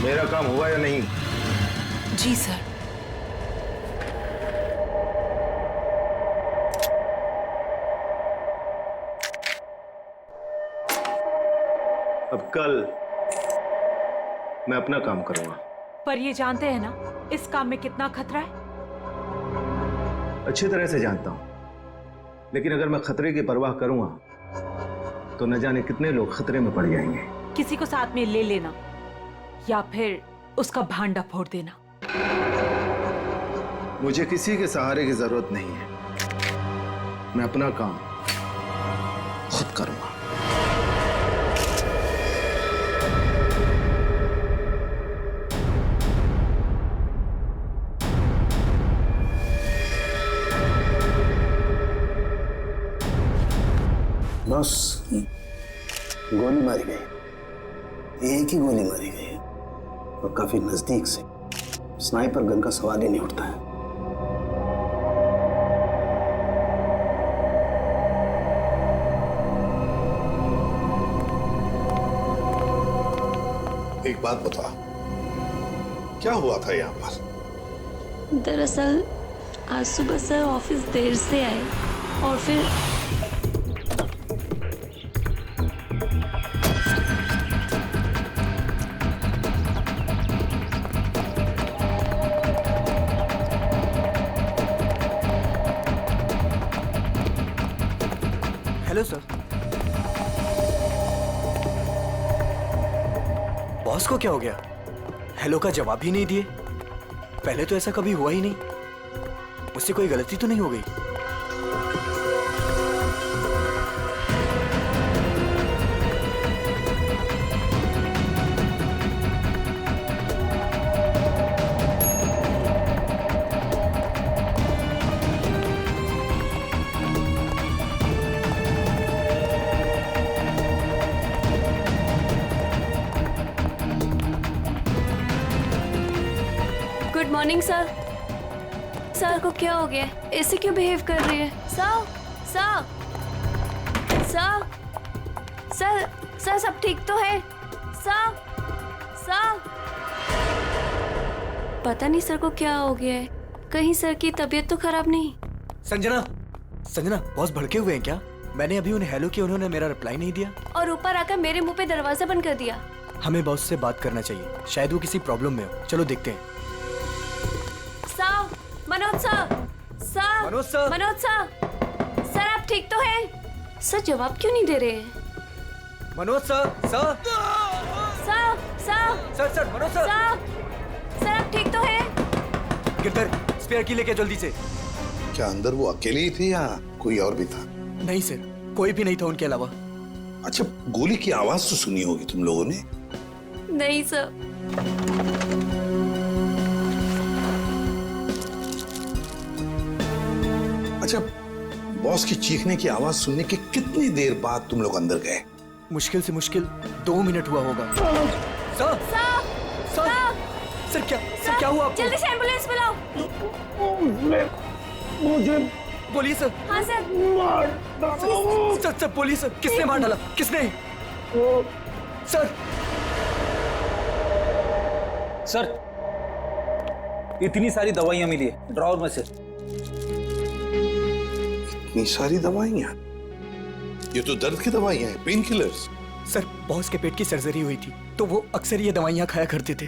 मेरा काम हुआ या नहीं? जी सर। अब कल मैं अपना काम करूंगा। पर ये जानते हैं ना इस काम में कितना खतरा है? अच्छी तरह से जानता हूं, लेकिन अगर मैं खतरे की परवाह करूंगा तो न जाने कितने लोग खतरे में पड़ जाएंगे। किसी को साथ में ले लेना या फिर उसका भांडा फोड़ देना। मुझे किसी के सहारे की जरूरत नहीं है। मैं अपना काम खुद करूंगा। बस गोली मारी गई, एक ही गोली मारी गई और काफी नजदीक से। स्नाइपर गन का सवाल ही नहीं उठता है। एक बात बता, क्या हुआ था यहाँ पर? दरअसल आज सुबह सर ऑफिस देर से आए और फिर हेलो सर। बॉस को क्या हो गया? हेलो का जवाब ही नहीं दिए। पहले तो ऐसा कभी हुआ ही नहीं। मुझसे कोई गलती तो नहीं हो गई? Good morning sir. सर को क्या हो गया? ऐसे क्यों बिहेव कर रही है? Sir sir sir sir sir सब ठीक तो है? सर सर पता नहीं सर को क्या हो गया है। कहीं सर की तबीयत तो खराब नहीं? संजना, संजना, बॉस भड़के हुए हैं क्या? मैंने अभी उन्हें हेलो किया, उन्होंने मेरा रिप्लाई नहीं दिया और ऊपर आकर मेरे मुंह पे दरवाजा बंद कर दिया। हमें बॉस से बात करना चाहिए, शायद वो किसी प्रॉब्लम में हो। चलो देखते हैं। Sir, Manoj sir, sir, Manoj sir, Manoj sir, sir आप ठीक तो हैं? सर जवाब क्यों नहीं दे रहे हैं? Manoj sir, sir, sir, sir, sir, sir, Manoj sir, sir आप ठीक तो हैं? गिरधर, स्पेयर की लेके जल्दी से। क्या अंदर वो अकेली ही थी या कोई और भी था? नहीं सर, कोई भी नहीं था उनके अलावा। अच्छा, गोली की आवाज तो सुनी होगी तुम लोगों ने? नहीं सर। अच्छा, बॉस की चीखने की आवाज सुनने के कितनी देर बाद तुम लोग अंदर गए? मुश्किल से मुश्किल 2 मिनट हुआ होगा। सर, सर, सर, सर क्या हुआ आपको? जल्दी से एम्बुलेंस बुलाओ। मुझे बोलिए सर। हाँ सर। सर, सर बोलिए सर, किसने मार डाला? किसने? सर, सर इतनी सारी दवाइयां मिली है ड्रॉवर में से। इतनी सारी दवाइयां? ये तो दर्द की दवाइयां हैं, पेन किलर्स। सर बॉस के पेट की सर्जरी हुई थी तो वो अक्सर ये दवाइयां खाया करते थे।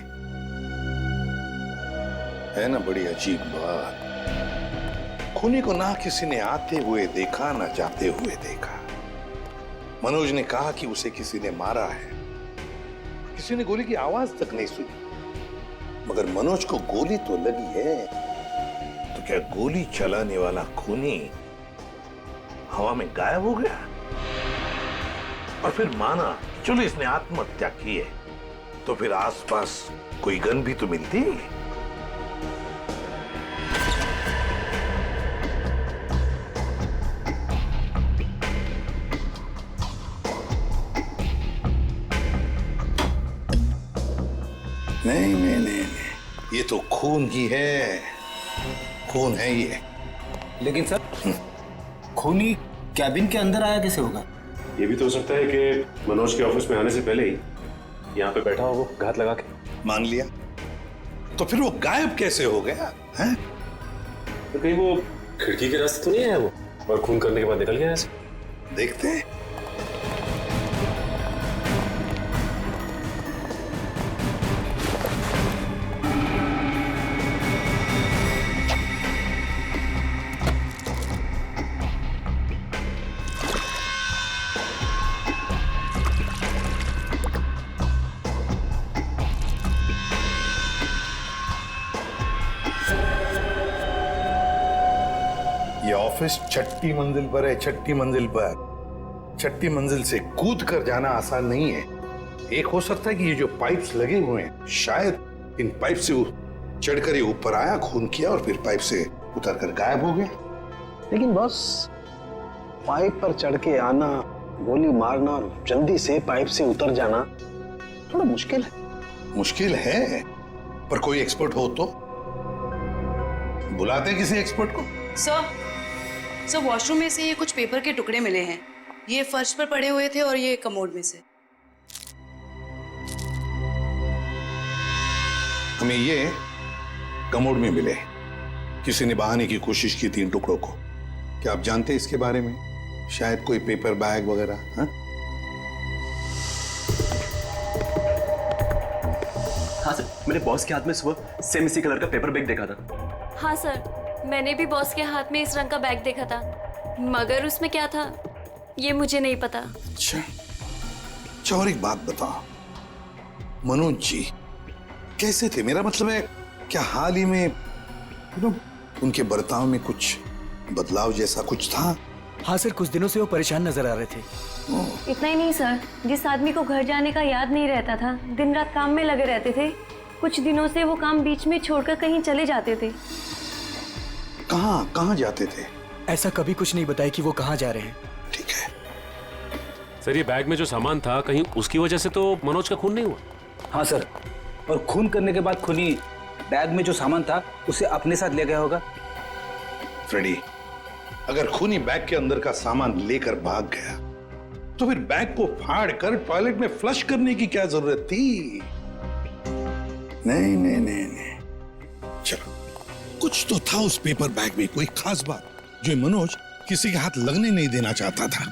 है ना बड़ी अजीब बात। खूनी को ना किसी ने आते हुए देखा ना जाते हुए देखा। मनोज ने कहा कि उसे किसी ने मारा है, किसी ने गोली की आवाज तक नहीं सुनी। मगर मनोज को गोली तो लगी है, तो क्या गोली चलाने वाला खूनी हवा में गायब हो गया? और फिर माना चलो इसने आत्महत्या की है, तो फिर आसपास कोई गन भी तो मिलती। नहीं नहीं नहीं, ये तो खून ही है, खून है ये। लेकिन सर खूनी कैबिन के अंदर आया कैसे होगा? ये भी तो हो सकता है कि मनोज के ऑफिस में आने से पहले ही यहाँ पे बैठा हो वो घात लगा के। मान लिया, तो फिर वो गायब कैसे हो गया है? तो कहीं वो खिड़की के रास्ते तो नहीं आया वो और खून करने के बाद निकल गया ऐसे? देखते हैं। ये ऑफिस छठी मंजिल पर है, छठी मंजिल पर। छठी मंजिल से कूद कर जाना आसान नहीं है। एक हो सकता है कि ये जो पाइप्स लगे हुए हैं, शायद इन पाइप से चढ़कर ये ऊपर आया, खून किया और फिर पाइप से उतर कर गायब हो गया। लेकिन बॉस, पाइप पर चढ़ के आना, गोली मारना और जल्दी से पाइप से उतर जाना थोड़ा मुश्किल है। मुश्किल है, पर कोई एक्सपर्ट हो तो बुलाते किसी एक्सपर्ट को। सर वॉशरूम में से ये कुछ पेपर के टुकड़े मिले हैं। ये फर्श पर पड़े हुए थे और ये कमोड में से। हमें ये कमोड में मिले। किसी ने बहाने की कोशिश की थी इन टुकड़ों को। क्या आप जानते हैं इसके बारे में? शायद कोई पेपर बैग वगैरह। हाँ सर, मैंने बॉस के हाथ में सुबह सेम इसी कलर का पेपर बैग देखा था। हाँ सर, मैंने भी बॉस के हाथ में इस रंग का बैग देखा था, मगर उसमें क्या था ये मुझे नहीं पता। अच्छा, और एक बात बताओ, मनोज जी कैसे थे? मेरा मतलब है, क्या हाल ही में उनके बर्ताव में कुछ बदलाव जैसा कुछ था? हाँ सर, कुछ दिनों से वो परेशान नजर आ रहे थे। इतना ही नहीं सर, जिस आदमी को घर जाने का याद नहीं रहता था, दिन रात काम में लगे रहते थे, कुछ दिनों से वो काम बीच में छोड़कर कहीं चले जाते थे। कहाँ जाते थे? ऐसा कभी कुछ नहीं बताया कि वो कहाँ जा रहे हैं। ठीक है सर, ये बैग में जो सामान था, कहीं उसकी वजह से तो मनोज का खून नहीं हुआ? हाँ सर, और खून करने के बाद खूनी बैग में जो सामान था उसे अपने साथ ले गया होगा। फ्रेडी, अगर खूनी बैग के अंदर का सामान लेकर भाग गया तो फिर बैग को फाड़ कर टॉयलेट में फ्लश करने की क्या जरूरत थी? नहीं, चलो, कुछ तो था उस पेपर बैग में, कोई खास बात जो मनोज किसी के हाथ लगने नहीं देना चाहता था।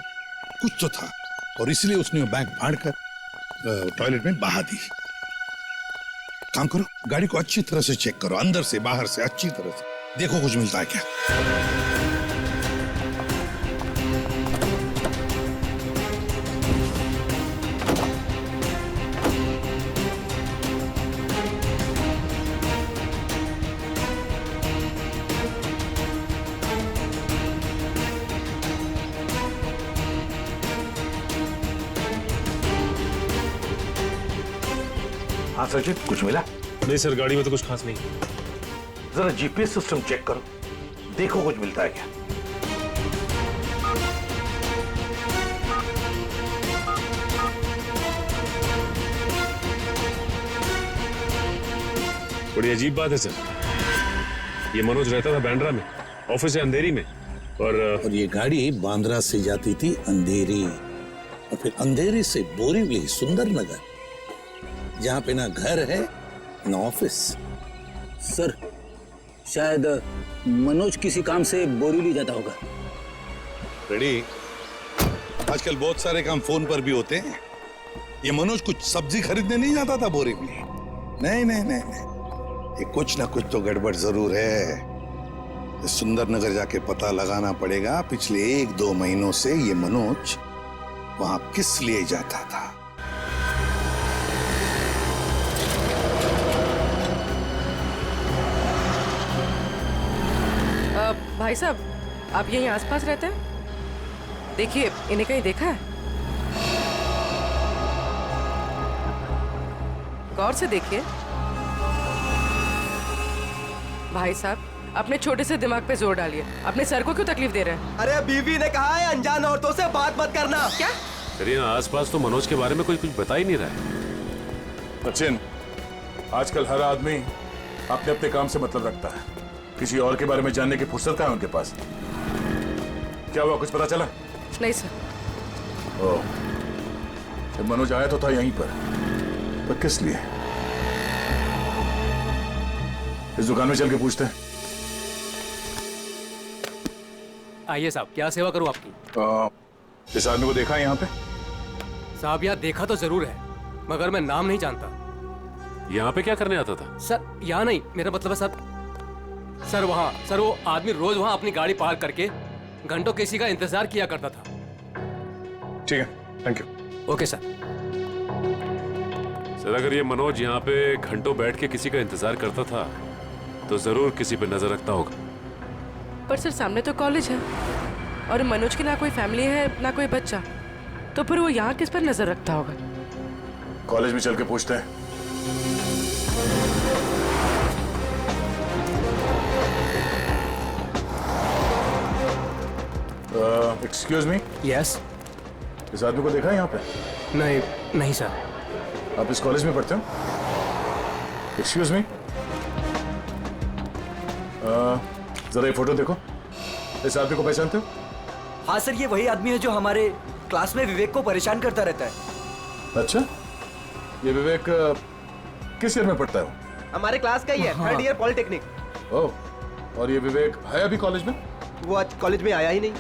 कुछ तो था और इसलिए उसने वो बैग फाड़कर टॉयलेट में बहा दी। काम करो, गाड़ी को अच्छी तरह से चेक करो, अंदर से बाहर से अच्छी तरह से देखो कुछ मिलता है क्या। हाँ सचिन, कुछ मिला? नहीं सर, गाड़ी में तो कुछ खास नहीं। जरा जीपीएस सिस्टम चेक करो, देखो कुछ मिलता है क्या। बड़ी अजीब बात है सर, ये मनोज रहता था बांद्रा में, ऑफिस है अंधेरी में, और ये गाड़ी बांद्रा से जाती थी अंधेरी, और फिर अंधेरी से बोरीवली, सुंदर नगर, जहाँ पे ना घर है ना ऑफिस। सर, शायद मनोज किसी काम से बोरीवली जाता होगा। रेडी, आजकल बहुत सारे काम फोन पर भी होते हैं। ये मनोज कुछ सब्जी खरीदने नहीं जाता था बोरीवली? नहीं, ये कुछ ना कुछ तो गड़बड़ जरूर है। सुंदर नगर जाके पता लगाना पड़ेगा पिछले 1-2 महीनों से ये मनोज वहां किस लिए जाता था। भाई साहब, आप यहीं आसपास रहते हैं? देखिए, इन्हें कहीं देखा है? गौर से देखिए। भाई साहब, अपने छोटे से दिमाग पे जोर डालिए। अपने सर को क्यों तकलीफ दे रहे हैं? अरे बीवी ने कहा है अनजान औरतों से बात मत करना। क्या? सर, यहाँ आसपास तो मनोज के बारे में कोई कुछ बता ही नहीं रहा है। सचिन, आजकल हर आदमी अपने अपने काम से मतलब रखता है, किसी और के बारे में जानने की फुर्सत कहाँ है उनके पास? क्या हुआ, कुछ पता चला? नहीं सर। ओह, मनोज आया तो था यहीं पर किस लिए? इस दुकान में चल के पूछते हैं। आइए साहब, क्या सेवा करूं आपकी? इस आदमी को देखा है यहाँ पे? साहब यहाँ देखा तो जरूर है, मगर मैं नाम नहीं जानता। यहाँ पे क्या करने आता था? सर यहाँ नहीं, मेरा मतलब है सर वहाँ, सर वो आदमी रोज वहाँ अपनी गाड़ी पार्क करके घंटों किसी का इंतजार किया करता था। ठीक है, thank you. Okay sir. Sir अगर ये मनोज यहाँ पे घंटों बैठ के किसी का इंतजार करता था तो जरूर किसी पे नजर रखता होगा। पर सर सामने तो कॉलेज है और मनोज की ना कोई फैमिली है ना कोई बच्चा, तो फिर वो यहाँ किस पर नजर रखता होगा? कॉलेज में चल के पूछते हैं। Excuse me. यस। इस आदमी को देखा है यहाँ पे? नहीं सर। आप इस कॉलेज में पढ़ते हो? एक्सक्यूज मी, जरा ये फोटो देखो। इस आदमी को पहचानते हो? हाँ सर, ये वही आदमी है जो हमारे क्लास में विवेक को परेशान करता रहता है। अच्छा, ये विवेक किस ईयर में पढ़ता है? हमारे क्लास का ही है, थर्ड ईयर पॉलिटेक्निक। ओह, और ये विवेक है अभी कॉलेज में? वो आज कॉलेज में आया ही नहीं।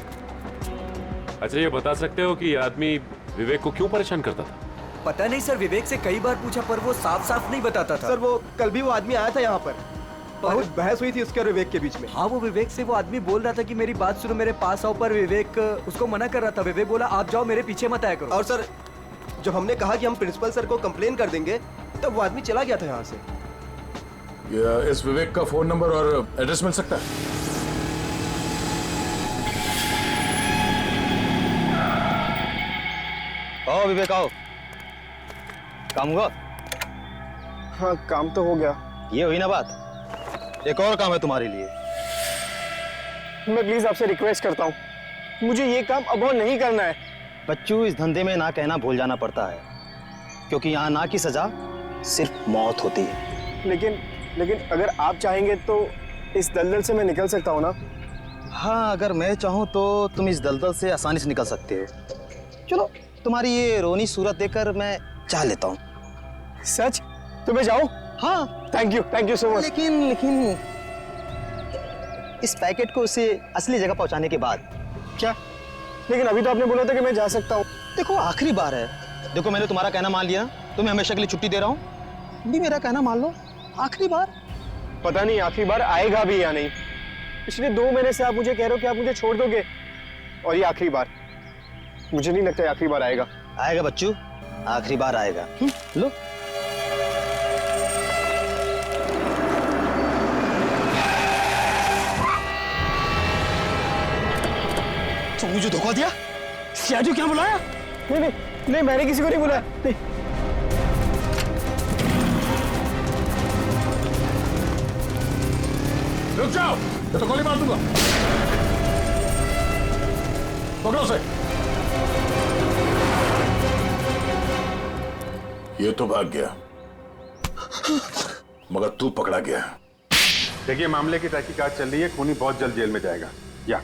अच्छा, ये बता सकते हो कि ये आदमी विवेक को क्यों परेशान करता था? पता नहीं सर, विवेक से कई बार पूछा पर वो साफ साफ नहीं बताता था। सर वो कल भी वो आदमी आया था यहाँ पर, बहुत बहस हुई थी उसके और विवेक के बीच में। हाँ, वो विवेक से वो आदमी बोल रहा था कि मेरी बात सुनो, मेरे पास आओ, पर विवेक उसको मना कर रहा था। विवेक बोला आप जाओ, मेरे पीछे मत आया करो। और सर जब हमने कहा कि हम प्रिंसिपल सर को कंप्लेन कर देंगे तब वो आदमी चला गया था यहाँ से। इस विवेक का फोन नंबर और एड्रेस मिल सकता है? आओ विवेक आओ, काम हुआ? हाँ काम तो हो गया। ये हुई ना बात, एक और काम है तुम्हारे लिए। मैं प्लीज आपसे रिक्वेस्ट करता हूँ, मुझे ये काम अब और नहीं करना है। बच्चू, इस धंधे में ना कहना भूल जाना पड़ता है, क्योंकि यहाँ ना की सजा सिर्फ मौत होती है। लेकिन अगर आप चाहेंगे तो इस दलदल से मैं निकल सकता हूँ ना? हाँ, अगर मैं चाहूँ तो तुम इस दलदल से आसानी से निकल सकते हो। चलो, तुम्हारी ये रोनी सूरत देखकर मैं चाह लेता हूँ। सच? तो मैं जाऊँ? हाँ। Thank you so much. लेकिन इस पैकेट को उसे असली जगह पहुँचाने के बाद। क्या? लेकिन अभी तो आपने बोला था कि मैं जा सकता हूँ। देखो, आखिरी बार है। देखो, मैंने तुम्हारा कहना मान लिया, तुम्हें हमेशा के लिए छुट्टी दे रहा हूँ। भी मेरा कहना मान लो, आखिरी बार। पता नहीं आखिरी बार आएगा भी या नहीं। पिछले 2 महीने से आप मुझे कह रहे हो कि आप मुझे छोड़ दोगे, और ये आखिरी बार। मुझे नहीं लगता आखिरी बार आएगा। आएगा बच्चू, आखिरी बार आएगा। लो। तो मुझे धोखा दिया? सियाजू क्या बुलाया? नहीं, मैंने किसी को नहीं बुलाया। नहीं। रुक जाओ, ये तो गोली मार दूंगा। पकड़ो उसे। ये तो भाग गया, मगर तू पकड़ा गया। देखिए, मामले की तहकीकात चल रही है, खूनी बहुत जल्द जेल में जाएगा। या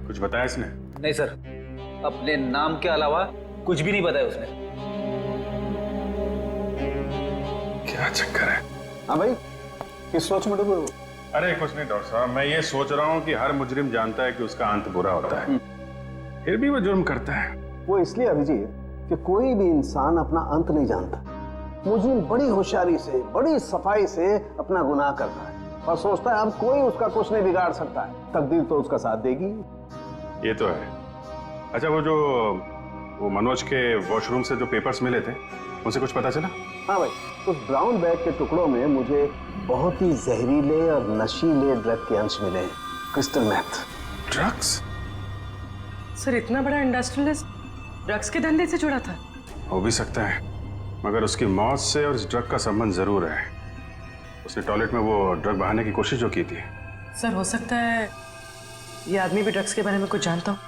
कुछ बताया इसने? नहीं सर, अपने नाम के अलावा कुछ भी नहीं बताया उसने। क्या चक्कर है? हाँ भाई, किस सोच में डूबे हो? अरे कुछ नहीं डॉक्टर साहब, मैं ये सोच रहा हूँ कि हर मुजरिम जानता है कि उसका अंत बुरा होता है, फिर भी वो जुर्म करता है। वो इसलिए अभिजीत कि कोई भी इंसान अपना अंत नहीं जानता। मुजरिम बड़ी होशियारी से, बड़ी सफाई से अपना गुनाह करता है और सोचता है अब कोई उसका कुछ नहीं बिगाड़ सकता है, तकदीर तो उसका साथ देगी। ये तो है। अच्छा, वो मनोज के वॉशरूम से जो पेपर्स मिले थे, उनसे कुछ पता चला? हाँ भाई, उस ब्राउन बैग के टुकड़ों में मुझे बहुत ही जहरीले और नशीले ड्रग के अंश मिले हैं, क्रिस्टल मैथ। ड्रग्स? सर, इतना बड़ा इंडस्ट्रियलिस्ट ड्रग्स के धंधे से जुड़ा था? हो भी सकता है, मगर उसकी मौत से और इस ड्रग का संबंध जरूर है। उसने टॉयलेट में वो ड्रग बहाने की कोशिश जो की थी। सर, हो सकता है ये आदमी भी ड्रग्स के बारे में कुछ जानता हो।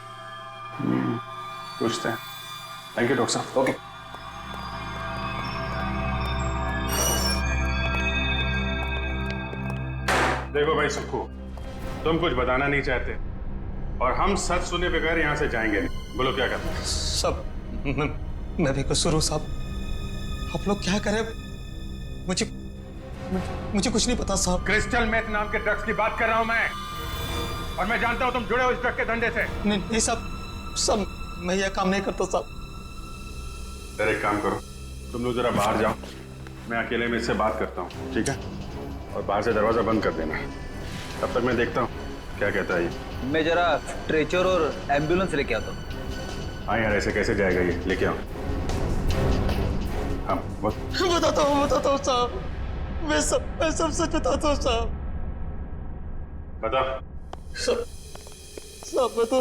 पूछते हैं। थैंक यू डॉक्टर साहब। ओके। देखो भाई सुक्खू, तुम कुछ बताना नहीं चाहते और हम सच सुने बगैर यहाँ से जाएंगे नहीं। बोलो क्या करना है? सब मैं भी कसूर हूँ साहब। आप लोग क्या करें, मुझे कुछ नहीं पता साहब। क्रिस्टल मेथ नाम के ड्रग्स की बात कर रहा हूं मैं, और मैं जानता हूं तुम जुड़े हो इस ड्रग के धंधे से। नहीं साहब, मैं यह काम नहीं करता साहब। सर एक काम करो, तुम लोग जरा बाहर जाओ, मैं अकेले में इससे बात करता हूँ, ठीक है? और बाहर से दरवाजा बंद कर देना। तब तक मैं देखता हूँ क्या कहता है ये। मैं जरा स्ट्रेचर और एम्बुलेंस लेके आता हूँ। हाँ यार, ऐसे कैसे जाएगा ये, लेके आओ। हाँ बताता हूँ साहब, मैं सब सच बताता हूँ साहब। बता। साहब मैं तो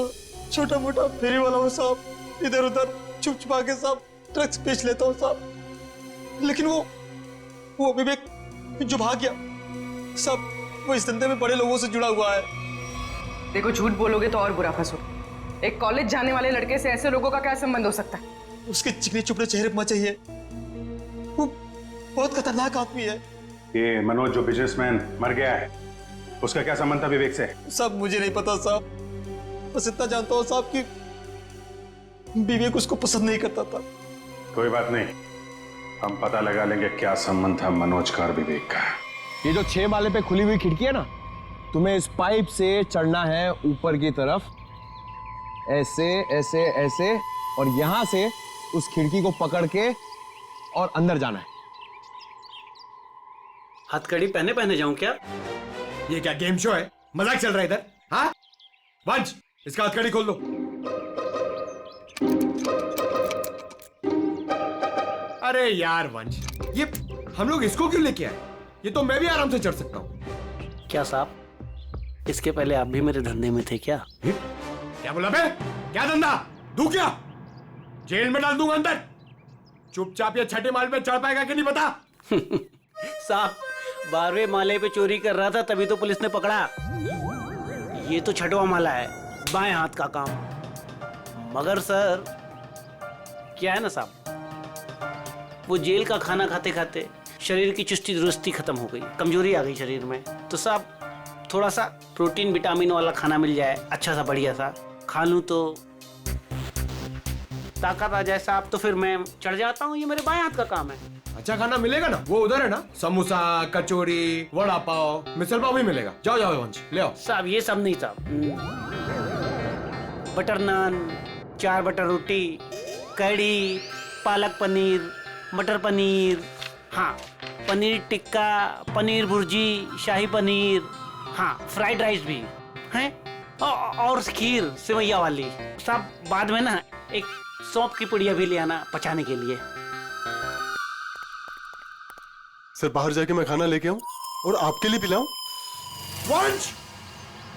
छोटा मोटा फेरी वाला हूँ साहब, इधर उधर छुप छुपा के साहब ड्रग्स बेच लेता हूँ साहब। लेकिन वो विवेक जो भाग गया साहब, वो इस धंधे में बड़े लोगों से जुड़ा हुआ है। देखो झूठ बोलोगे तो और बुरा फंसो। एक कॉलेज जाने वाले लड़के से ऐसे लोगों का क्या संबंध हो सकता है? उसके चिकने चुपड़े चेहरे पर चाहिए, वो बहुत खतरनाक आदमी है। ये मनोज जो बिजनेसमैन मर गया है, उसका क्या संबंध था विवेक से? सब मुझे नहीं पता साहब, बस इतना जानता हूँ साहब कि विवेक उसको पसंद नहीं करता था। कोई बात नहीं, हम पता लगा लेंगे क्या संबंध था मनोज का और विवेक का। ये जो 6 माले पे खुली हुई खिड़की है ना, तुम्हें इस पाइप से चढ़ना है ऊपर की तरफ, ऐसे ऐसे ऐसे, और यहां से उस खिड़की को पकड़ के और अंदर जाना है। हथकड़ी पहने पहने जाऊं क्या? ये क्या गेम शो है? मजाक चल रहा है इधर? हाँ वंश, इसका हथकड़ी खोल दो। अरे यार वंश, ये हम लोग इसको क्यों लेके आए? ये तो मैं भी आराम से चढ़ सकता हूँ। क्या साहब, इसके पहले आप भी मेरे धंधे में थे क्या? क्या बोला बे? क्या धंधा? दू क्या? जेल में डाल दूंगा अंदर। चुपचाप ये 6ठे माले पे चढ़ पाएगा कि नहीं बता? साहब 12वें माले पे चोरी कर रहा था, तभी तो पुलिस ने पकड़ा। ये तो 6वां माला है, बाएं हाथ का काम। मगर सर क्या है ना साहब, वो जेल का खाना खाते खाते शरीर की चुस्ती दुरुस्ती खत्म हो गई, कमजोरी आ गई शरीर में। तो साहब थोड़ा सा प्रोटीन विटामिन वाला खाना मिल जाए, अच्छा सा बढ़िया सा खा लूं तो ताकत आ जाए साहब, तो फिर मैं चढ़ जाता हूँ। ये मेरे बाएं हाथ का काम है। अच्छा खाना मिलेगा ना? वो उधर है ना, समोसा, कचौरी, वड़ा पाव, मिसल पाव भी मिलेगा। जाओ जाओ वंश, ले आओ। साहब ये सब नहीं साहब, बटर नान, 4 बटर रोटी, कड़ी, पालक पनीर, मटर पनीर, हाँ पनीर टिक्का, पनीर भुर्जी, शाही पनीर, हाँ फ्राइड राइस भी है, और खीर सेवैया वाली। साहब बाद में ना एक सौंफ की पुड़िया भी ले आना पचाने के लिए। सर बाहर जाके मैं खाना लेके आऊं और आपके लिए पिलाऊं? वंश,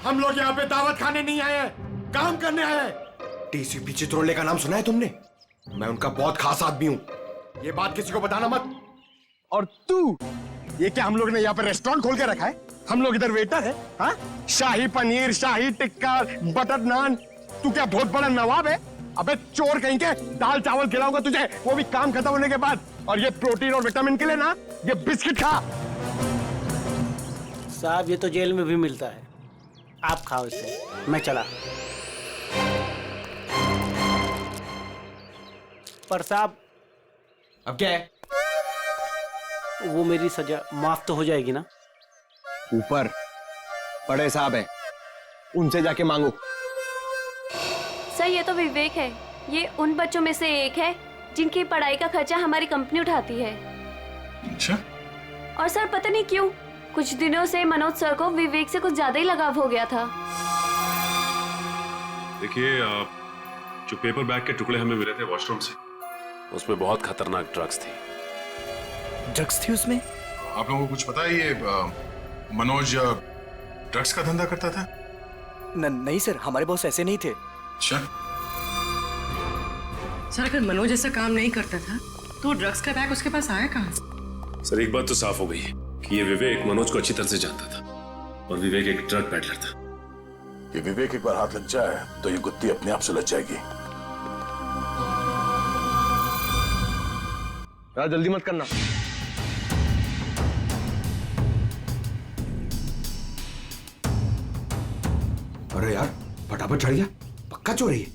हम लोग यहाँ पे दावत खाने नहीं आए हैं, काम करने आए हैं। टीसीपी चित्रोले का नाम सुना है तुमने? मैं उनका बहुत खास आदमी हूँ, ये बात किसी को बताना मत। और तू, ये क्या हम लोग ने यहाँ पे रेस्टोरेंट खोल के रखा है? हम लोग इधर वेटर है? हाँ, शाही पनीर, शाही टिक्का, बटर नान, तू क्या बहुत बड़ा नवाब है? अबे चोर कहीं के, दाल चावल खिलाऊंगा तुझे, वो भी काम खत्म होने के बाद। और ये प्रोटीन और विटामिन के लिए ना, ये बिस्किट खा। साहब ये तो जेल में भी मिलता है, आप खाओ इसे, मैं चला। पर साहब अब क्या है? वो मेरी सजा माफ तो हो जाएगी ना? ऊपर बड़े साहब है, उनसे जाके मांगो। सर ये तो विवेक है, ये उन बच्चों में से एक है जिनकी पढ़ाई का खर्चा हमारी कंपनी उठाती है। अच्छा? और सर पता नहीं क्यों कुछ दिनों से मनोज सर को विवेक से कुछ ज्यादा ही लगाव हो गया था। देखिए जो पेपर बैग के टुकड़े हमें मिले थे वॉशरूम से, उसमें बहुत खतरनाक ड्रग्स थी। ड्रग्स थी उसमें? आप लोगों को कुछ पता है ये मनोज ड्रग्स का धंधा करता था? नहीं सर, हमारे बॉस ऐसे नहीं थे। अच्छा। सर अगर मनोज ऐसा काम नहीं करता था तो ड्रग्स का बैग उसके पास आया कहाँ से? सर एक बात तो साफ हो गई है कि ये विवेक मनोज को अच्छी तरह से जानता था, और विवेक एक ड्रग पैडलर था। ये विवेक एक बार हाथ लग जाए तो ये गुत्ती अपने आप सुलझ जाएगी। यार जल्दी मत करना। अरे यार फटाफट चढ़ गया, पक्का चोरी है।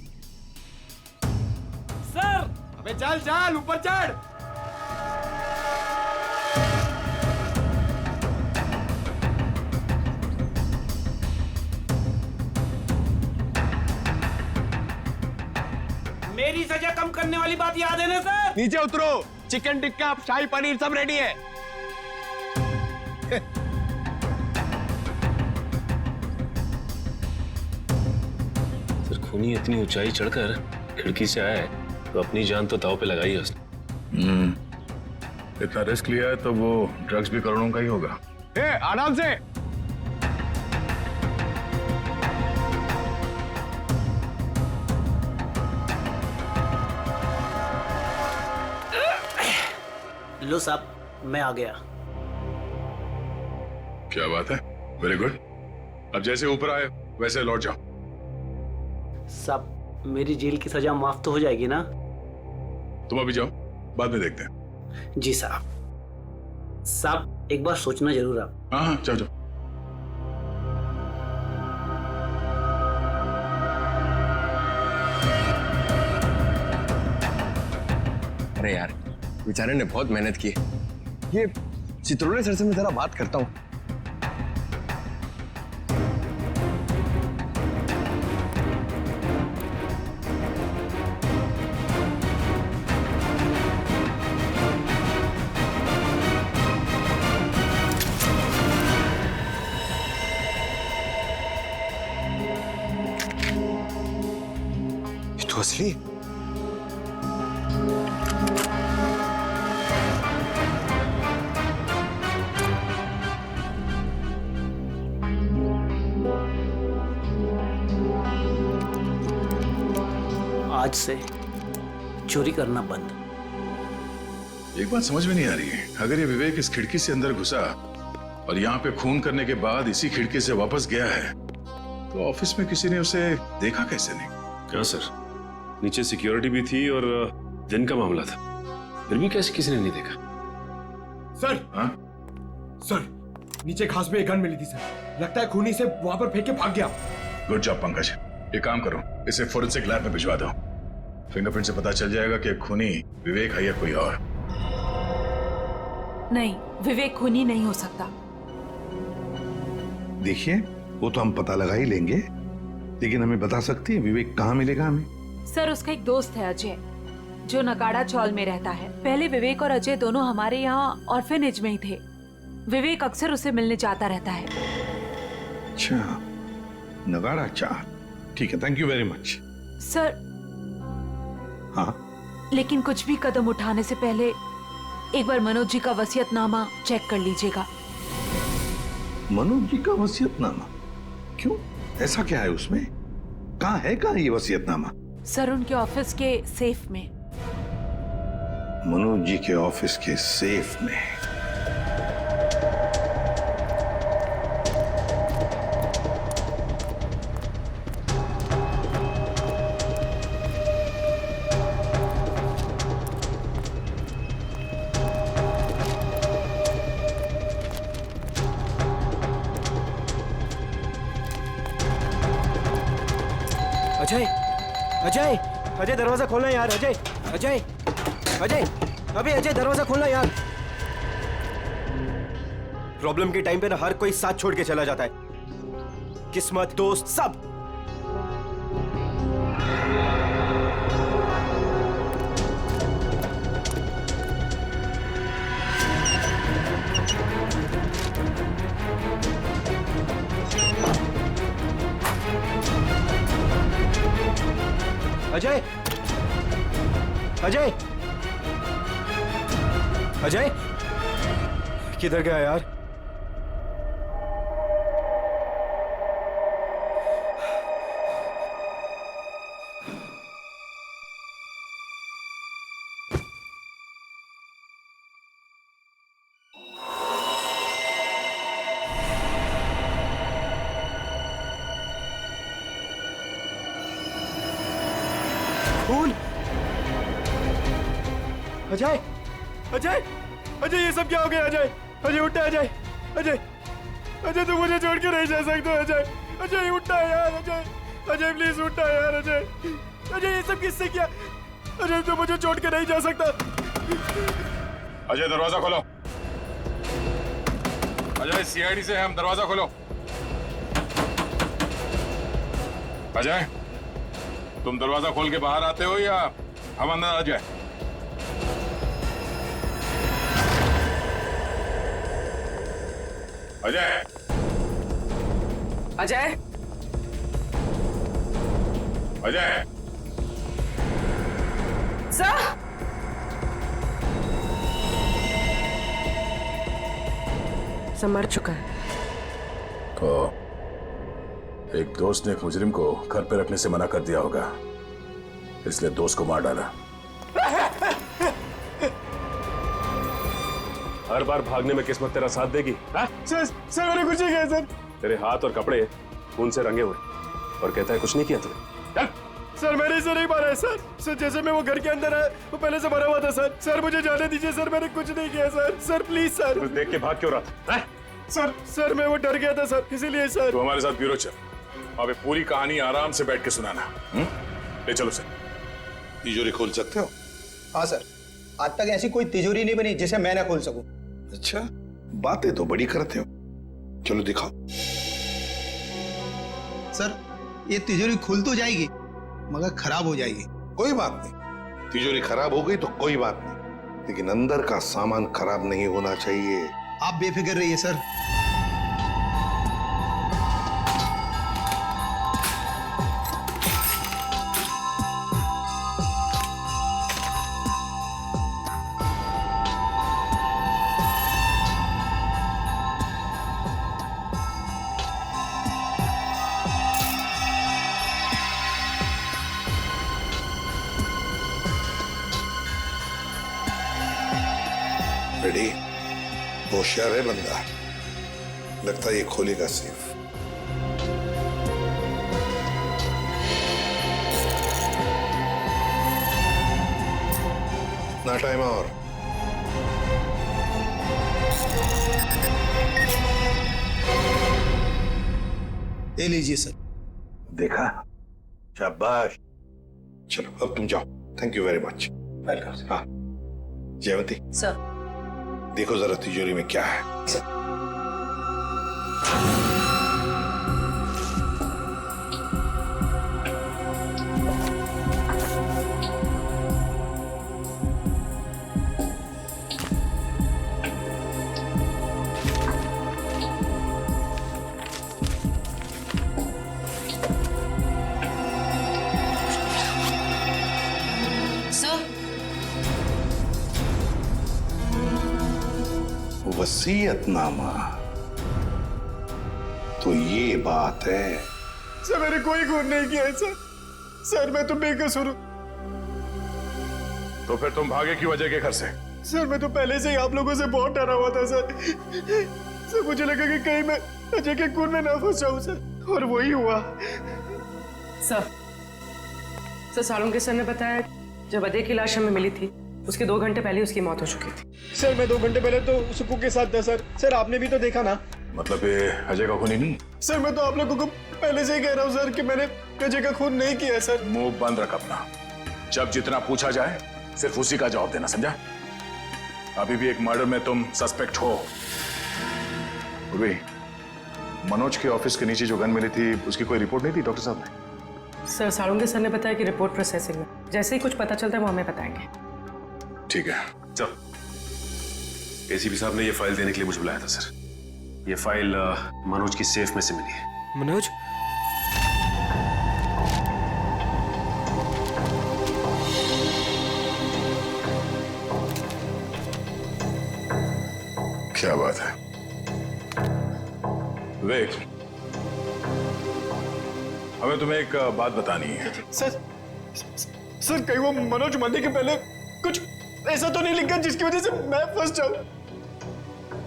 सर अबे चल चल ऊपर चढ़। सजा कम करने वाली बात याद है ना सर? नीचे उतरो, चिकन टिक्का शाही पनीर सब रेडी है। सर खूनी इतनी ऊंचाई चढ़कर खिड़की से आया है तो अपनी जान तो दांव पे लगाई है उसने। इतना रिस्क लिया है तो वो ड्रग्स भी करोड़ों का ही होगा। आराम से। लो साहब, मैं आ गया। क्या बात है, वेरी गुड। अब जैसे ऊपर आए वैसे लौट जाओ। साहब मेरी जेल की सजा माफ तो हो जाएगी ना? तुम अभी जाओ, बाद में देखते हैं। जी साहब। साहब एक बार सोचना जरूर आप। हाँ जाओ जाओ। अरे यार, बेचारे ने बहुत मेहनत की है। ये चित्रोले सर से मैं जरा बात करता हूँ। ये तो असली है। आज से चोरी करना बंद। एक बात समझ में नहीं आ रही है, अगर ये विवेक इस खिड़की से अंदर घुसा और यहाँ पे खून करने के बाद इसी खिड़की से वापस गया है तो ऑफिस में किसी ने उसे देखा कैसे नहीं? क्या सर, नीचे सिक्योरिटी भी थी और दिन का मामला था, फिर भी कैसे किसी ने नहीं देखा? सर, सर नीचे घास में एक गन मिली थी सर, लगता है खूनी से वहां पर फेंक के भाग गया। Good job Pankaj. एक काम करो, इसे फोरेंसिक लैब में भिजवा दो। फिंगरप्रिंट से पता चल जाएगा कि खूनी विवेक है या कोई और। नहीं, विवेक खूनी नहीं हो सकता। देखिए वो तो हम पता लगा ही लेंगे, लेकिन हमें बता सकती है विवेक कहाँ मिलेगा हमें? सर उसका एक दोस्त है अजय, जो नगाड़ा चौल में रहता है। पहले विवेक और अजय दोनों हमारे यहाँ ऑर्फेनेज में ही थे। विवेक अक्सर उसे मिलने जाता रहता है। अच्छा, नगाड़ा चाल, ठीक है, thank you very much. Sir हाँ, लेकिन कुछ भी कदम उठाने से पहले एक बार मनोज जी का वसीयतनामा चेक कर लीजिएगा। मनोज जी का वसीयतनामा? क्यों, ऐसा क्या है उसमें? कहाँ ये वसीयतनामा? सर उनके ऑफिस के सेफ में। मनोज जी के ऑफिस के सेफ में? अजय, अजय, अजय दरवाजा खोलना यार। अजय, अजय, अजय, अबे अजय दरवाजा खोलना यार। प्रॉब्लम के टाइम पे ना हर कोई साथ छोड़ के चला जाता है, किस्मत, दोस्त, सब। अजय, अजय, अजय, किधर गया यार? खून? अजय, अजय, अजय, ये सब क्या हो गया? अजय, अजय उठा। अजय, अजय, अजय तू मुझे छोड़ के नहीं जा सकता। अजय, अजय उठा यार। अजय, अजय प्लीज उठा यार। अजय, अजय ये सब किससे किया? अजय तू मुझे छोड़ के नहीं जा सकता। अजय दरवाजा खोलो। अजय सीआईडी से हम, दरवाजा खोलो। अजय तुम दरवाजा खोल के बाहर आते हो या हम अंदर आ जाए। अजय, अजय, अजय, सर। सब मर चुका है। तो एक दोस्त ने एक मुजरिम को घर पे रखने से मना कर दिया होगा, इसलिए दोस्त को मार डाला। हर बार भागने में किस्मत तेरा साथ देगी? सर मैंने कुछ नहीं किया सर। तेरे हाथ और कपड़े खून से रंगे हुए और कहता है कुछ नहीं किया तूने। सर मैंने इसे नहीं मारा है सर। जैसे मैं वो घर के अंदर आया वो पहले से मरा हुआ था सर। सर मुझे जाने दीजिए सर, मैंने कुछ नहीं किया सर। Sir please sir. कुछ देख के भाग क्यों रहा था? सर मैं वो डर गया था सर, इसीलिए सर। तो हमारे साथ ब्यूरो चल, अबे पूरी कहानी आराम से बैठ के सुनाना। ले चलो सर। तिजोरी खोल सकते हो? हाँ सर, आज तक ऐसी कोई तिजोरी नहीं बनी जिसे मैं ना खोल सकूं। अच्छा, बातें तो बड़ी करते हो, चलो दिखाओ। सर ये तिजोरी खुल तो जाएगी मगर खराब हो जाएगी। कोई बात नहीं, तिजोरी खराब हो गई तो कोई बात नहीं, लेकिन अंदर का सामान खराब नहीं होना चाहिए। आप बेफिक्र रहिए सर। रेडी? होशियार है बंदा, लगता है ये खोलेगा सिर्फ। ना टाइम और। ये लीजिए सर। देखा, शाबाश। चलो अब तुम जाओ। Thank you very much. Welcome. हाँ जयवंती सर, देखो जरा तिजोरी में क्या है। वसीयतनामा, तो ये बात है। सर मैंने कोई खून नहीं किया है सर। सर मैं तो बेकसूर हूँ। तो फिर तुम भागे क्यों अजय के घर से? सर मैं तो पहले से ही आप लोगों से बहुत डरा हुआ था सर। सर मुझे लगा कि कहीं मैं अजय के खून में ना फंस जाऊं सर, और वही हुआ। सर सालुंके सर ने बताया जब अजय की लाश हमें मिली थी उसके 2 घंटे पहले उसकी मौत हो चुकी थी। सर मैं 2 घंटे पहले तो सुकू के साथ था सर। सर आपने भी तो देखा ना। मतलब ये अजय का खून ही नहीं? सर मैं तो आप लोगों को पहले से ही कह रहा हूँ सर कि मैंने अजय का खून नहीं किया सर। मुंह बंद रख अपना। जब जितना पूछा जाए सिर्फ उसी का जवाब देना, समझा? अभी भी एक मर्डर में तुम सस्पेक्ट हो। मनोज के ऑफिस के नीचे जो गन मिली थी उसकी कोई रिपोर्ट नहीं थी डॉक्टर साहब ने? सर सालुंके सर ने बताया कि रिपोर्ट प्रोसेसिंग में, जैसे ही कुछ पता चलता है वो हमें बताएंगे। ठीक है। चल, एसीपी साहब ने ये फाइल देने के लिए मुझे बुलाया था सर। ये फाइल मनोज की सेफ में से मिली है। मनोज? क्या बात है विवेक, हमें तुम्हें एक बात बतानी है। सर कहीं वो मनोज मरने के पहले कुछ ऐसा तो नहीं लिख गया जिसकी वजह से मैं फंस जाऊं?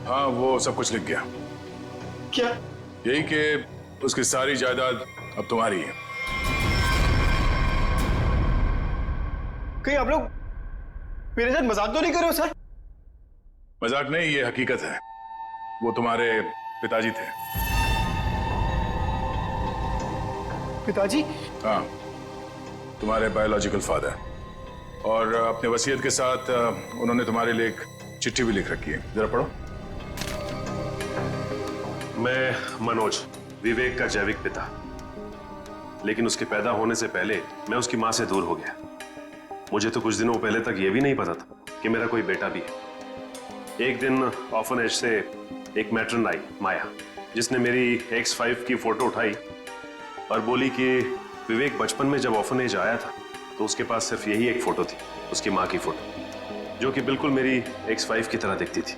हाँ वो सब कुछ लिख गया। क्या? यही कि उसकी सारी जायदाद अब तुम्हारी है। कहीं आप लोग मेरे साथ मजाक तो नहीं कर रहे हो सर? मजाक नहीं, ये हकीकत है। वो तुम्हारे पिताजी थे। पिताजी? हाँ, तुम्हारे बायोलॉजिकल फादर। और अपने वसीयत के साथ उन्होंने तुम्हारे लिए एक चिट्ठी भी लिख रखी है, जरा पढ़ो। मैं मनोज, विवेक का जैविक पिता, लेकिन उसके पैदा होने से पहले मैं उसकी मां से दूर हो गया। मुझे तो कुछ दिनों पहले तक ये भी नहीं पता था कि मेरा कोई बेटा भी है। एक दिन ऑर्फनेज से एक मैट्रन आई, माया, जिसने मेरी X5 की फोटो उठाई और बोली कि विवेक बचपन में जब ऑर्फनेज आया था तो उसके पास सिर्फ यही एक फोटो थी, उसकी माँ की फोटो, जो कि बिल्कुल मेरी X5 की तरह दिखती थी।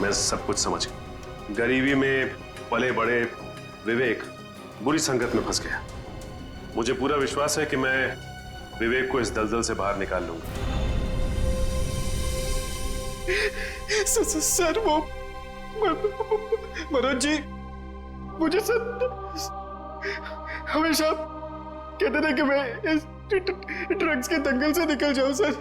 मैं सब कुछ समझ गया। गरीबी में पले बड़े विवेक बुरी संगत में फंस गया। मुझे पूरा विश्वास है कि मैं विवेक को इस दलदल से बाहर निकाल लूंगा। सर वो मनोज जी मुझे सर हमेशा कहते थे कि मैं इस ड्रग्स के दंगल से निकल जाऊं सर,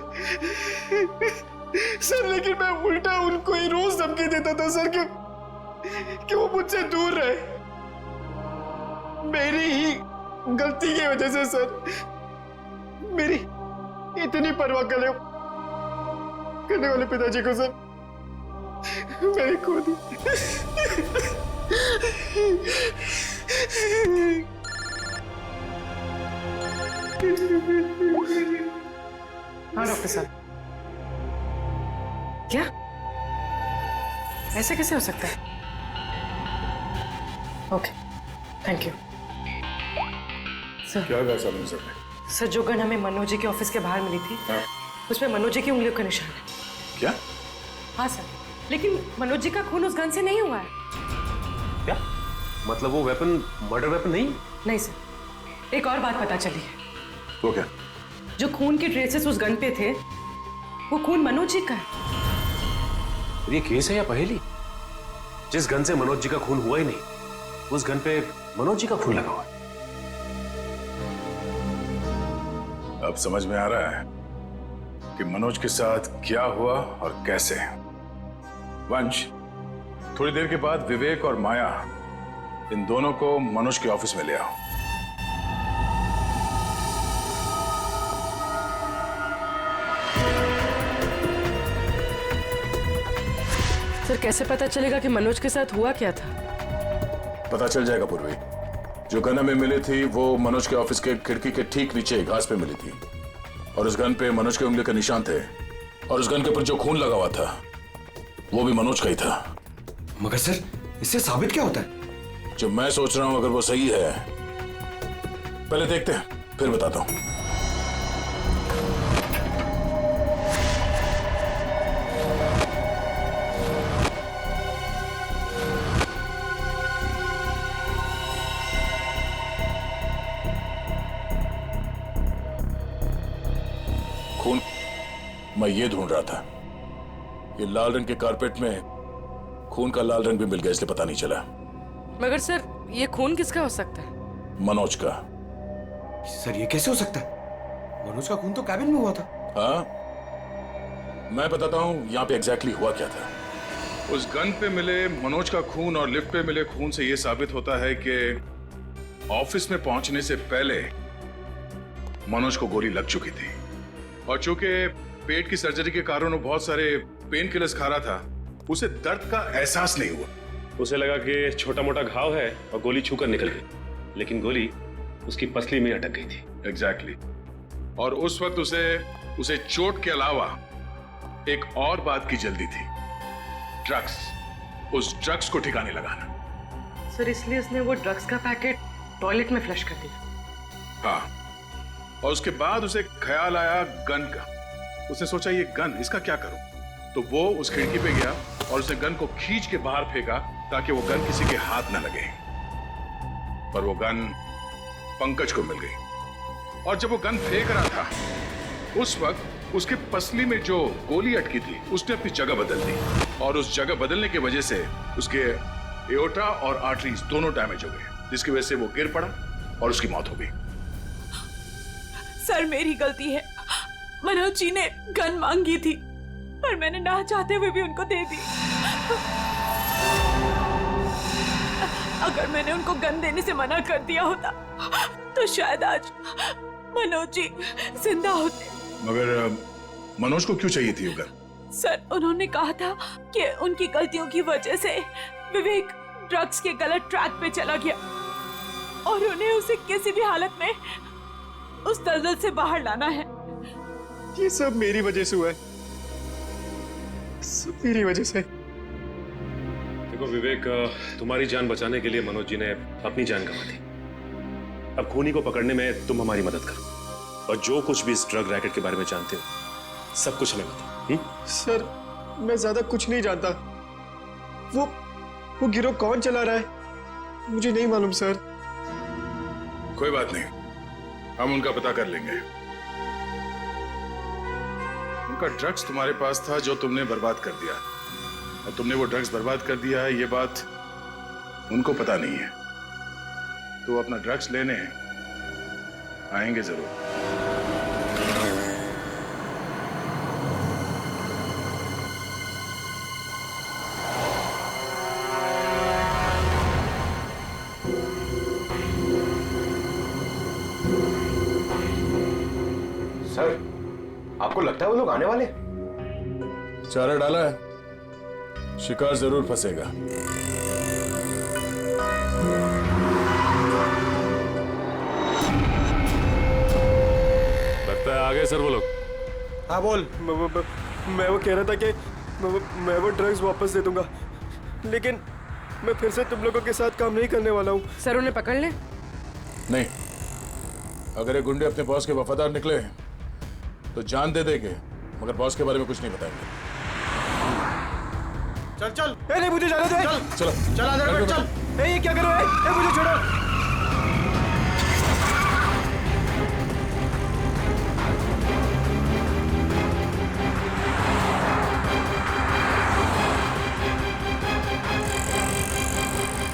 लेकिन मैं उल्टा उनको ही रोज धमकी देता था सर कि वो मुझसे दूर रहे। मेरी ही गलती की वजह से सर, मेरी इतनी परवाह करने वाले पिताजी को सर मैंने खो दी। हाँ डॉक्टर साहब, क्या ऐसे कैसे हो सकता है? Okay, thank you sir. क्या कहा साहब सर? सर जो गन हमें मनोज जी के ऑफिस के बाहर मिली थी, उसमें मनोज जी की उंगलियों का निशान है। क्या? हाँ सर, लेकिन मनोज जी का खून उस गन से नहीं हुआ है। क्या मतलब? वो वेपन मर्डर वेपन नहीं? नहीं सर, एक और बात पता चली है। वो क्या? जो खून के ट्रेसेस उस गन पे थे, वो खून मनोज जी का है। ये केस है या पहेली? जिस गन से मनोज जी का खून हुआ ही नहीं, उस गन पे मनोज जी का खून लगा हुआ है। अब समझ में आ रहा है कि मनोज के साथ क्या हुआ और कैसे। वंश, थोड़ी देर के बाद विवेक और माया, इन दोनों को मनोज के ऑफिस में ले आओ। सर कैसे पता चलेगा कि मनोज के साथ हुआ क्या था? पता चल जाएगा पूर्वी। जो गन हमें मिली थी वो मनोज के ऑफिस के खिड़की के ठीक नीचे घास पे मिली थी, और उस गन पे मनोज के उंगली के निशान थे, और उस गन के ऊपर जो खून लगा हुआ था वो भी मनोज का ही था। मगर सर, इससे साबित क्या होता है? जो मैं सोच रहा हूं अगर वो सही है, पहले देखते हैं फिर बताता हूं। खून मैं ये ढूंढ रहा था। ये लाल रंग के कारपेट में खून का लाल रंग भी मिल गया, इसलिए पता नहीं चला। मगर सर ये खून किसका हो सकता है? मनोज का। सर ये कैसे हो सकता है? मनोज का खून तो कैबिन में हुआ था। हाँ, मैं बताता हूं यहाँ पे एग्जैक्टली हुआ क्या था। उस गन पे मिले मनोज का खून और लिफ्ट पे मिले खून से यह साबित होता है कि ऑफिस में पहुंचने से पहले मनोज को गोली लग चुकी थी, और चूंकि पेट की सर्जरी के कारण वो बहुत सारे पेन किलर्स खा रहा था, उसे दर्द का एहसास नहीं हुआ। उसे लगा कि छोटा मोटा घाव है और गोली छूकर निकल गई, लेकिन गोली उसकी पसली में अटक गई थी। एग्जैक्टली। और उस वक्त उसे चोट के अलावा एक और बात की जल्दी थी, ड्रग्स। उस ड्रग्स को ठिकाने लगाना। सर इसलिए उसने वो ड्रग्स का पैकेट टॉयलेट में फ्लश कर दिया। हाँ, और उसके बाद उसे ख्याल आया गन का। उसने सोचा ये गन, इसका क्या करूं? तो वो उस खिड़की पे गया और उसने गन को खींच के बाहर फेंका ताकि वो गन किसी के हाथ न लगे। पर वो गन पंकज को मिल गई, और जब वो गन फेंक रहा था उस वक्त उसके पसली में जो गोली अटकी थी उसने अपनी जगह बदल दी, और उस जगह बदलने की वजह से उसके एओर्टा और आर्टरीज दोनों डैमेज हो गए, जिसकी वजह से वो गिर पड़ा और उसकी मौत हो गई। सर मेरी गलती है। मनोज जी ने गन मांगी थी, पर मैंने ना चाहते हुए भी उनको दे दी। अगर मैंने उनको गन देने से मना कर दिया होता तो शायद आज मनोज जी जिंदा होते। मगर मनोज को क्यों चाहिए थी वो गन? सर उन्होंने कहा था कि उनकी गलतियों की वजह से विवेक ड्रग्स के गलत ट्रैक पे चला गया, और उन्हें उसे किसी भी हालत में उस दलदल से बाहर लाना है। ये सब मेरी वजह से हुआ है, सब मेरी वजह से। देखो विवेक, तुम्हारी जान बचाने के लिए मनोज जी ने अपनी जान गंवा दी। अब खूनी को पकड़ने में तुम हमारी मदद करो, और जो कुछ भी इस ड्रग रैकेट के बारे में जानते हो सब कुछ हमें बताओ। सर मैं ज्यादा कुछ नहीं जानता, वो गिरोह कौन चला रहा है मुझे नहीं मालूम सर। कोई बात नहीं, हम उनका पता कर लेंगे। उनका ड्रग्स तुम्हारे पास था जो तुमने बर्बाद कर दिया, और तुमने वो ड्रग्स बर्बाद कर दिया है ये बात उनको पता नहीं है। तो अपना ड्रग्स लेने आएंगे जरूर। सर आपको लगता है वो लोग आने वाले? चारा डाला है, शिकार जरूर फंसेगा। लगता है आ गए सर वो लोग। हाँ बोल। मैं वो कह रहा था कि मैं वो ड्रग्स वापस दे दूंगा, लेकिन मैं फिर से तुम लोगों के साथ काम नहीं करने वाला हूँ। सर उन्हें पकड़ ले। नहीं, अगर ये गुंडे अपने बॉस के वफादार निकले तो जान दे देंगे, मगर बॉस के बारे में कुछ नहीं बताएंगे। चल चल। नहीं मुझे जाने दे। चल चलो चल आधार कार्ड चल। ये क्या कर रहे हो? मुझे छोड़ो।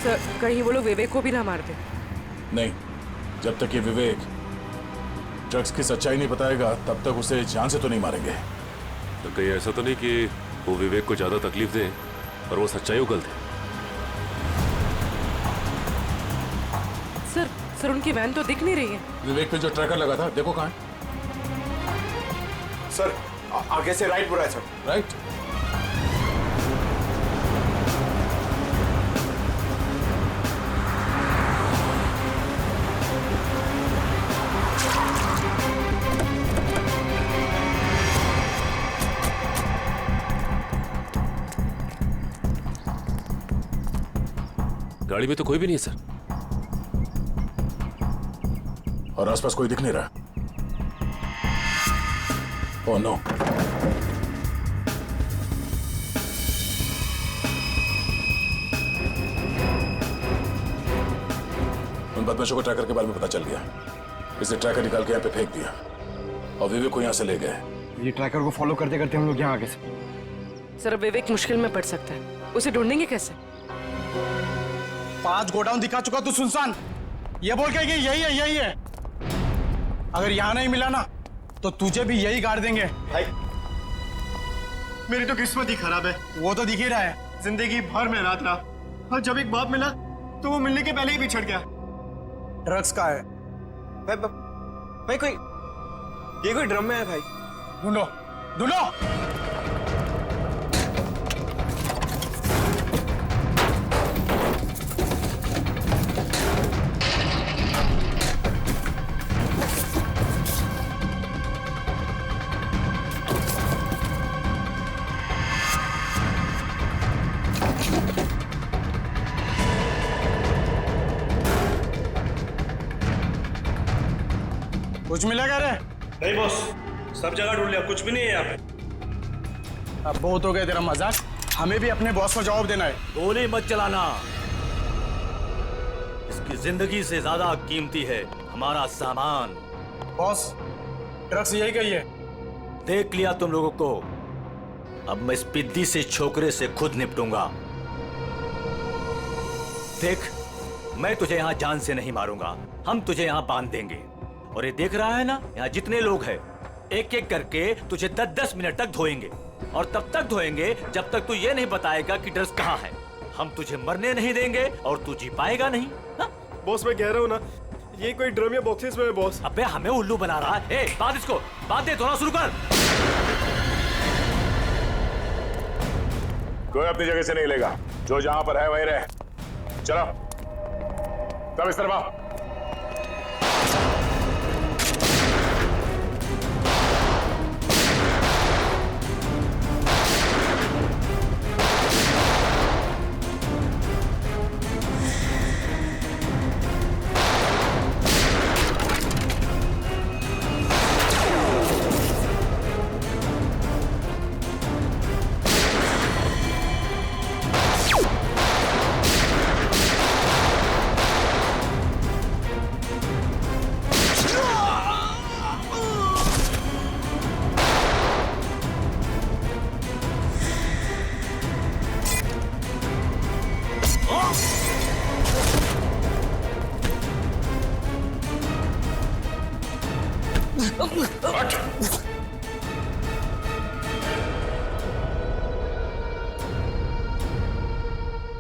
सर कहीं वो लोग विवेक को भी ना मार दे। नहीं, जब तक ये विवेक ड्रग्स की सच्चाई नहीं बताएगा तब तक उसे जान से तो नहीं मारेंगे। तो कहीं ऐसा तो नहीं कि वो विवेक को ज्यादा तकलीफ दे और वो सच्चाई उगल दे। सर उनकी वैन तो दिख नहीं रही है। विवेक पे जो ट्रैकर लगा था देखो कहाँ है। सर आगे से राइट बुरा है सर। राइट। गाड़ी में तो कोई भी नहीं है सर। और आसपास कोई दिख नहीं रहा। Oh no. उन बदमाशों को ट्रैकर के बारे में पता चल गया, इसलिए ट्रैकर निकाल के यहाँ पे फेंक दिया और विवेक को यहाँ से ले गए। ये ट्रैकर को फॉलो करते करते हम लोग यहाँ आगे से। सर विवेक मुश्किल में पड़ सकता है, उसे ढूंढेंगे कैसे? 5 गोडाउन दिखा चुका तू सुनसान, ये बोल के कि यही है। अगर यहाँ नहीं मिला ना तो तुझे भी यही गाड़ देंगे। भाई मेरी तो किस्मत ही खराब है। वो तो दिख ही रहा है। जिंदगी भर में रात रहा, और जब एक बाप मिला तो वो मिलने के पहले ही बिछड़ गया। ड्रग्स का है भाई कोई ड्रम में है भाई। ढूंढो। कुछ मिलेगा रे? नहीं बॉस, सब जगह ढूंढ लिया, कुछ भी नहीं है यहाँ पे। अब बहुत हो गया तेरा मजाक, हमें भी अपने बॉस को जवाब देना है। गोली मत चलाना, इसकी जिंदगी से ज्यादा कीमती है हमारा सामान। बॉस ड्रग्स यही कही है। देख लिया तुम लोगों को, अब मैं इस पिद्दी से छोकरे से खुद निपटूंगा। देख, मैं तुझे यहाँ जान से नहीं मारूंगा, हम तुझे यहाँ बांध देंगे। और ये देख रहा है ना, यहाँ जितने लोग हैं एक एक करके तुझे 10-10 मिनट तक धोएंगे, और तब तक धोएंगे जब तक तू ये नहीं बताएगा कि ड्रग्स कहाँ है। हम तुझे मरने नहीं देंगे और तू जी पाएगा नहीं। हा? बॉस मैं कह रहा हूँ ना, ये कोई ड्रम या बॉक्सेस में है बॉस। अबे हमें उल्लू बना रहा है। बांध इसको, बांध दे, धोना शुरू कर। कोई अपनी जगह से नहीं लेगा, जो जहां पर है वहीं रहे। चलो सब इस तरफ आओ।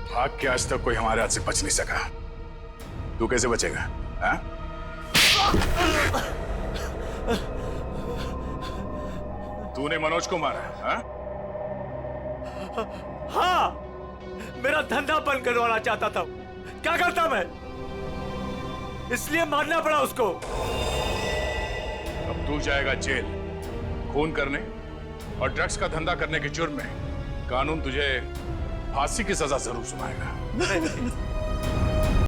भाग के आज तक कोई हमारे हाथ से बच नहीं सका, तू कैसे बचेगा? हाँ? तूने मनोज को मारा? हाँ? हाँ, मेरा धंधा बंद करवाना चाहता था। क्या करता मैं? इसलिए मारना पड़ा उसको। अब तू जाएगा जेल, खून करने और ड्रग्स का धंधा करने के जुर्म में। कानून तुझे फांसी की सजा जरूर सुनाएगा। नहीं,